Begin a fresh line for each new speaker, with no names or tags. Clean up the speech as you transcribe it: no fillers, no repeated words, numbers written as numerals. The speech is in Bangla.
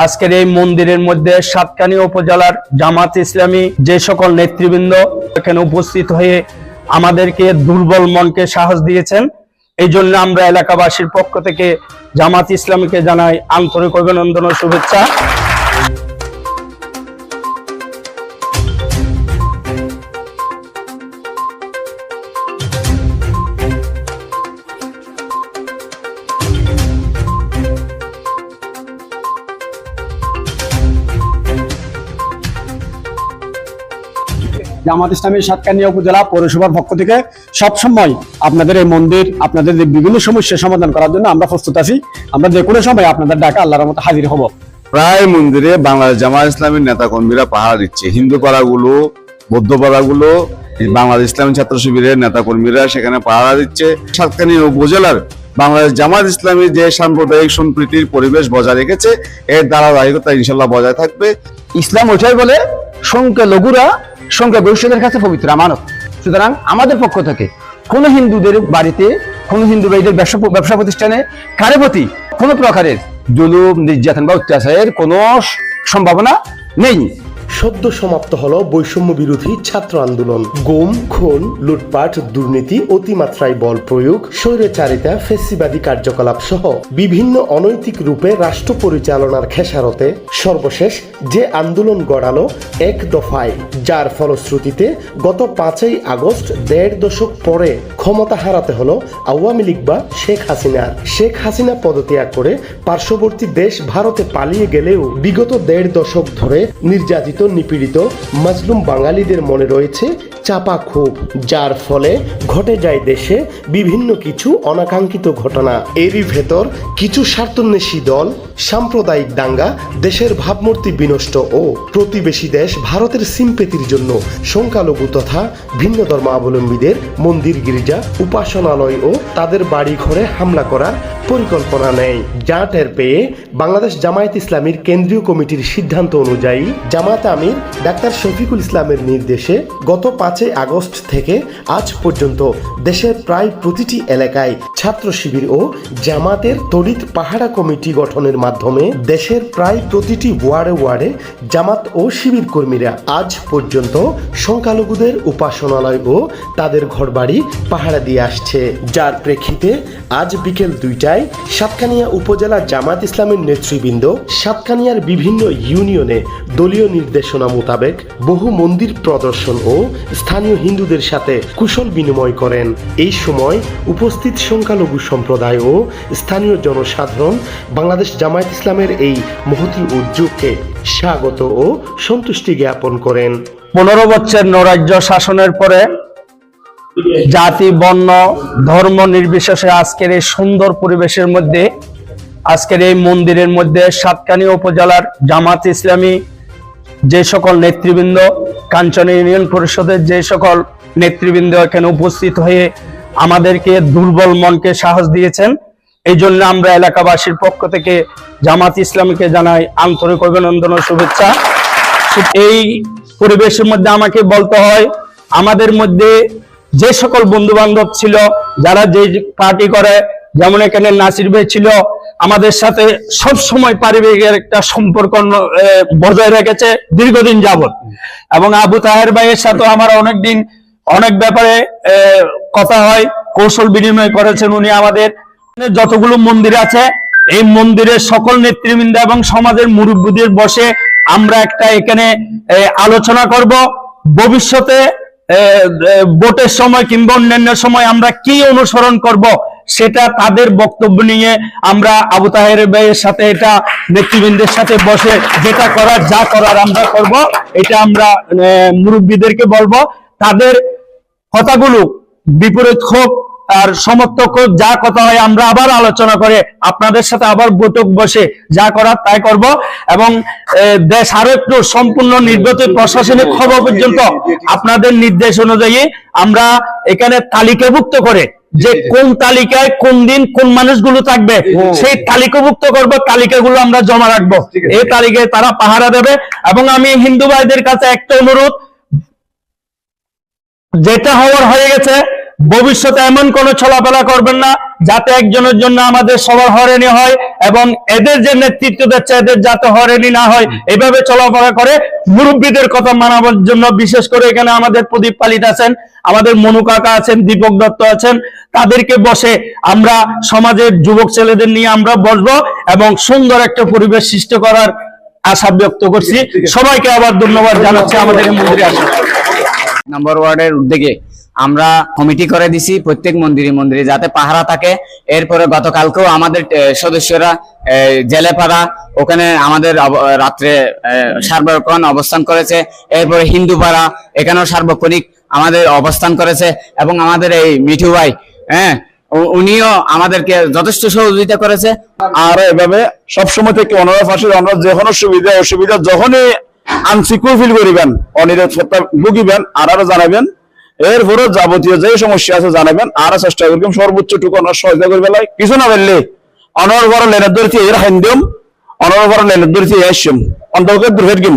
আজকের এই মন্দিরের মধ্যে সাতকানিয়া উপজেলার জামাত ইসলামী যে সকল নেতৃবৃন্দ এখানে উপস্থিত হয়ে আমাদেরকে দুর্বল মনকে সাহস দিয়েছেন, এই জন্য আমরা এলাকাবাসীর পক্ষ থেকে জামাত ইসলামীকে জানাই আন্তরিক অভিনন্দন ও শুভেচ্ছা।
জামাত ইসলামী সাতকানিয়া উপজেলা পৌরসভার পক্ষ থেকে সবসময় আপনাদের এই মন্দির, আপনাদের বিভিন্ন সমস্যার সমাধান করার জন্য আমরা প্রস্তুত আছি। আমরা যে কোনো সময় আপনাদের ডাকা আল্লাহর রহমতে হাজির হব।
প্রায় মন্দিরে বাংলাদেশ জামাত ইসলামীর নেতা কর্মীরা পাহারা দিচ্ছে। হিন্দু পাড়াগুলো, বৌদ্ধ পাড়াগুলো বাংলাদেশ ইসলামী ছাত্র শিবিরের নেতা কর্মীরা সেখানে পাহারা দিচ্ছে। সাতকানিয়া উপজেলার বাংলাদেশ জামাত ইসলামী যে সাম্প্রদায়িক সম্প্রীতির পরিবেশ বজায় রেখেছে, এর ধারাবাহিকতা ইনশাল্লাহ বজায় থাকবে।
ইসলাম ওইটাই বলে সংখ্যালঘুরা সংখ্যাগরিষ্ঠদের কাছে পবিত্র আমানত। সুতরাং আমাদের পক্ষ থেকে কোন হিন্দুদের বাড়িতে, কোন হিন্দু ভাইদের ব্যবসা প্রতিষ্ঠানে কারো প্রতি কোন প্রকারের জুলুম, নির্যাতন বা অত্যাচারের কোনো সম্ভাবনা নেই।
সদ্য সমাপ্ত হলো বৈষম্য বিরোধী ছাত্র আন্দোলন। গুম, খুন, লুটপাট, দুর্নীতি, অতিমাত্রায় বল প্রয়োগ, স্বৈরাচারিতা, ফ্যাসিবাদী কার্যকলাপ সহ বিভিন্ন অনৈতিক রূপে রাষ্ট্র পরিচালনার খেসারতে সর্বশেষ যে আন্দোলন গড়ালো এক দফায়, যার ফলশ্রুতিতে গত 5ই আগস্ট 1.5 দশক পরে ক্ষমতা হারাতে হলো আওয়ামী লীগ বা শেখ হাসিনার। শেখ হাসিনা পদত্যাগ করে পার্শ্ববর্তী দেশ ভারতে পালিয়ে গেলেও বিগত 1.5 দশক ধরে নির্যাতিত, নিপীড়িত মাজলুম বাঙালিদের মনে রয়েছে চাপা ক্ষোভ, যার ফলে ঘটে যায় দেশে বিভিন্ন কিছু অনাকাঙ্ক্ষিত ঘটনা। এরই ভেতর কিছু স্বার্থান্বেষী দল সাম্প্রদায়িক দাঙ্গা, দেশের ভাবমূর্তি বিনষ্ট ও প্রতিবেশী দেশ ভারতের সিম্পেতির জন্য সংখ্যালঘু তথা ভিন্ন ধর্মাবলম্বীদের মন্দির, গির্জা, উপাসনালয় ও তাদের বাড়ি ঘরে হামলা করার পরিকল্পনা নেয়। যা টের পেয়ে বাংলাদেশ জামায়াত ইসলামীর কেন্দ্রীয় কমিটির সিদ্ধান্ত অনুযায়ী জামায়াত আমির ডাক্তার শফিকুল ইসলামের নির্দেশে গত 5ই আগস্ট থেকে আজ পর্যন্ত দেশের প্রায় প্রতিটি এলাকায় ছাত্র শিবির ও জামাতের তড়িৎ পাহারা কমিটি গঠনের মাধ্যমে দেশের প্রায় প্রতিটি ওয়ার্ডে জামাত ও শিবির কর্মীরা আজ পর্যন্ত সংখ্যালঘুদের উপাসনালয় ও তাদের ঘরবাড়ি পাহারা দিয়ে আসছে। যার প্রেক্ষিতে আজ বিকেল 2টায় সাতকানিয়া উপজেলা জামাত ইসলামের নেতৃবৃন্দ সাতকানিয়ার বিভিন্ন ইউনিয়নে দলীয় নির্দেশনা মোতাবেক বহু মন্দির প্রদর্শন ও স্থানীয় হিন্দুদের সাথে কুশল বিনিময় করেন। এই সময় উপস্থিত সংখ্যালঘু সম্প্রদায় ও স্থানীয় জনসাধারণ বাংলাদেশ জামায়াত ইসলামের এই মহতী উদ্যোগকে স্বাগত ও সন্তুষ্টি জ্ঞাপন করেন।
15 বছর নৈরাজ্য শাসনের পরে জাতি, বর্ণ, ধর্ম নির্বিশেষে আজকের এই সুন্দর পরিবেশের মধ্যে, আজকের এই মন্দিরের মধ্যে সাতকানিয়া উপজেলার জামাত ইসলামী যে সকল নেতৃবৃন্দ, কাঞ্চন ইউনিয়ন পরিষদের যে সকল নেতৃবৃন্দ এখানে উপস্থিত হয়ে আমাদেরকে দুর্বল মনকে সাহস দিয়েছেন, এই জন্য আমরা এলাকাবাসীর পক্ষ থেকে জামাত ইসলামীকে জানাই আন্তরিক অভিনন্দন ও শুভেচ্ছা। এই পরিবেশের মধ্যে আমাকে বলতে হয়, আমাদের মধ্যে যে সকল বন্ধু বান্ধব ছিল, যারা যে পার্টি করে, যেমন এখানে নাসির ভাই ছিল, আমাদের সাথে সব সময় পারিবারিক একটা সম্পর্ক বজায় রেখেছে দীর্ঘদিন যাবত। এবং আবু তাহের ভাইয়ের সাথে আমার অনেক ব্যাপারে কথা হয়, কৌশল বিনিময় করেছেন উনি। আমাদের যতগুলো মন্দির আছে, এই মন্দিরের সকল নেতৃবৃন্দ এবং সমাজের মুরব্বীদের বসে আমরা একটা এখানে আলোচনা করব, ভবিষ্যতে ভোটের সময় কিংবা অন্যান্য সময় আমরা কি অনুসরণ করব, সেটা তাদের বক্তব্য নিয়ে আমরা আবু তাহের ভাইয়ের সাথে, এটা নেতৃবৃন্দের সাথে বসে যেটা করার, যা করার আমরা করব। এটা আমরা মুরব্বীদেরকে বলবো, তাদের কথাগুলো বিপরীত হোক আর সমর্থক হোক, যা কথা হয় আমরা আবার আলোচনা করে আপনাদের সাথে আবার বৈঠক বসে যা করার তাই করব। এবং দেশ আরো একটু সম্পূর্ণ নির্বাচিত প্রশাসনিক খবর পর্যন্ত আপনাদের নির্দেশ অনুযায়ী আমরা এখানে তালিকাভুক্ত করে যে কোন তালিকায় কোন দিন কোন মানুষগুলো থাকবে সেই তালিকাভুক্ত করব, তালিকাগুলো আমরা জমা রাখবো। এই তালিকায় তারা পাহারা দেবে। এবং আমি হিন্দু ভাইদের কাছে একটা অনুরোধ, যেটা হওয়ার হয়ে গেছে, ভবিষ্যতে এমন কোনো চলাফেরা করবেন না যাতে একজনের জন্য আমাদের সবার হয়রানি হয়, এবং এদের যে নেতৃত্ব দিচ্ছে এদের যাতে হয়রানি না হয়, এভাবে চলাফেরা করে মুরব্বীদের কথা মানাবার জন্য। বিশেষ করে এখানে আমাদের প্রদীপ পালিত আছেন, আমাদের মনু কাকা আছেন, দীপক দত্ত আছেন, তাদেরকে বসে আমরা সমাজের যুবক ছেলেদের নিয়ে আমরা বসবো এবং সুন্দর একটা পরিবেশ সৃষ্টি করার আশা ব্যক্ত করছি। সবাইকে আবার ধন্যবাদ জানাচ্ছি আমাদের এই মন্দিরে আসার।
নম্বর ওয়ার্ডের উদ্যোগে আমরা কমিটি করে দিছি প্রত্যেক মন্দিরে যাতে পাহারা থাকে। এরপরে গতকালকেও আমাদের সদস্যরা জেলেপাড়া ওখানে আমাদের রাত্রে সার্বক্ষণ অবস্থান করেছে। এরপরে হিন্দুপাড়া এখানেও সার্বক্ষণিক আমাদের অবস্থান করেছে, এবং আমাদের এই মিঠু ভাই উনিও আমাদেরকে যথেষ্ট সহযোগিতা করেছে।
আর এভাবে সবসময় থেকে ওনারা পাশে আমরা যে কোনো সুবিধা অসুবিধা যখনই আনসিকিউর ফিল করিবেন, অনিরাপত্তা ভুগিবেন আর আরো জানাবেন। এরপরে যাবতীয় যে সমস্যা আছে জানাবেন, আর চেষ্টা করবেন সর্বোচ্চ টুকু ওনার সহায়তা করবে। কিছু না বললে অনর বড় লেনের ধরছি এর হাইন্দিম, অনর বড় লেনের ধরছি এসম অন্তর্গত দুর্ভেদ গিম।